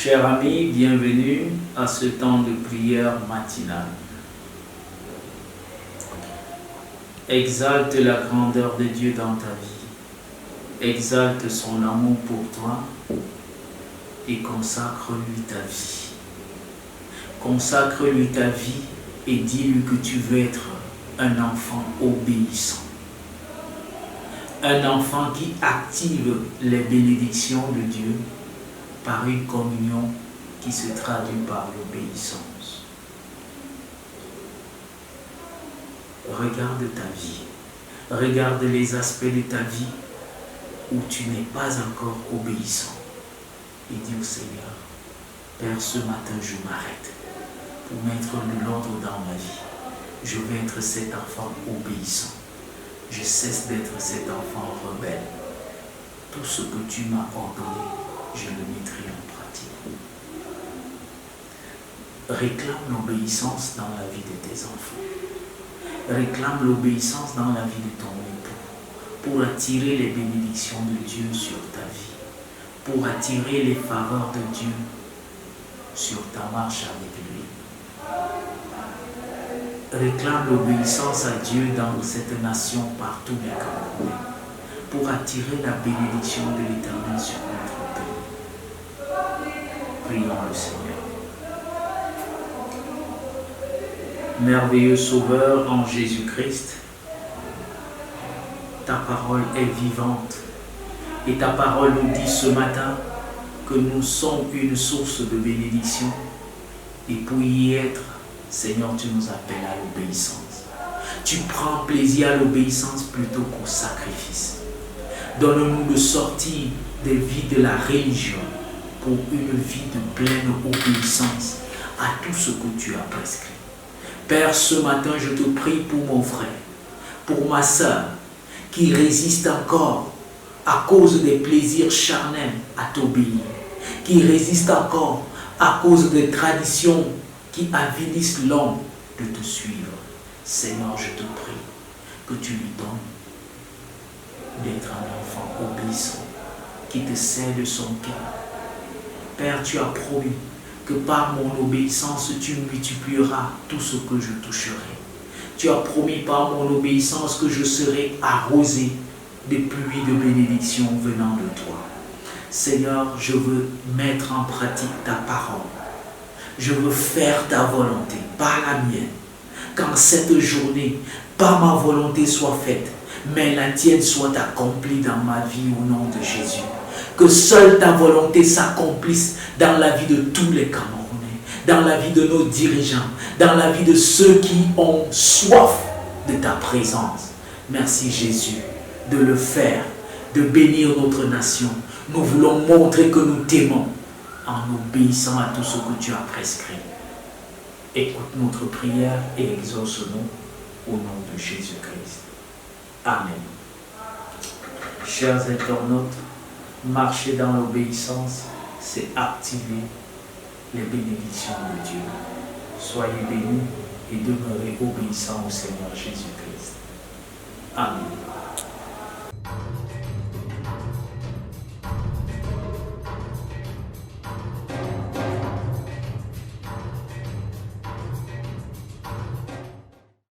Chers amis, bienvenue à ce temps de prière matinale. Exalte la grandeur de Dieu dans ta vie. Exalte son amour pour toi et consacre-lui ta vie. Consacre-lui ta vie et dis-lui que tu veux être un enfant obéissant. Un enfant qui active les bénédictions de Dieu par une communion qui se traduit par l'obéissance. Regarde ta vie. Regarde les aspects de ta vie où tu n'es pas encore obéissant. Et dis au Seigneur, Père, ce matin je m'arrête pour mettre de l'ordre dans ma vie. Je vais être cet enfant obéissant. Je cesse d'être cet enfant rebelle. Tout ce que tu m'as ordonné, je le mettrai en pratique. Réclame l'obéissance dans la vie de tes enfants. Réclame l'obéissance dans la vie de ton époux pour attirer les bénédictions de Dieu sur ta vie, pour attirer les faveurs de Dieu sur ta marche avec lui. Réclame l'obéissance à Dieu dans cette nation par tous les Camerounais pour attirer la bénédiction de l'Éternel sur notre pays. Prions le Seigneur. Merveilleux Sauveur en Jésus-Christ, ta parole est vivante et ta parole nous dit ce matin que nous sommes une source de bénédiction et pour y être, Seigneur, tu nous appelles à l'obéissance. Tu prends plaisir à l'obéissance plutôt qu'au sacrifice. Donne-nous de sortir des vies de la religion pour une vie de pleine obéissance à tout ce que tu as prescrit. Père, ce matin, je te prie pour mon frère, pour ma soeur, qui résiste encore à cause des plaisirs charnels à t'obéir, qui résiste encore à cause des traditions qui avilissent l'homme de te suivre. Seigneur, je te prie que tu lui donnes d'être un enfant obéissant, qui te sert de son cœur. Père, tu as promis que par mon obéissance, tu multiplieras tout ce que je toucherai. Tu as promis par mon obéissance que je serai arrosé des pluies de bénédiction venant de toi. Seigneur, je veux mettre en pratique ta parole. Je veux faire ta volonté, pas la mienne. Qu'en cette journée, pas ma volonté soit faite, mais la tienne soit accomplie dans ma vie au nom de Jésus. Que seule ta volonté s'accomplisse dans la vie de tous les Camerounais, dans la vie de nos dirigeants, dans la vie de ceux qui ont soif de ta présence. Merci Jésus de le faire, de bénir notre nation. Nous voulons montrer que nous t'aimons en obéissant à tout ce que tu as prescrit. Écoute notre prière et exauce-nous au nom de Jésus-Christ. Amen. Chers internautes, marcher dans l'obéissance, c'est activer les bénédictions de Dieu. Soyez bénis et demeurez obéissants au Seigneur Jésus-Christ. Amen.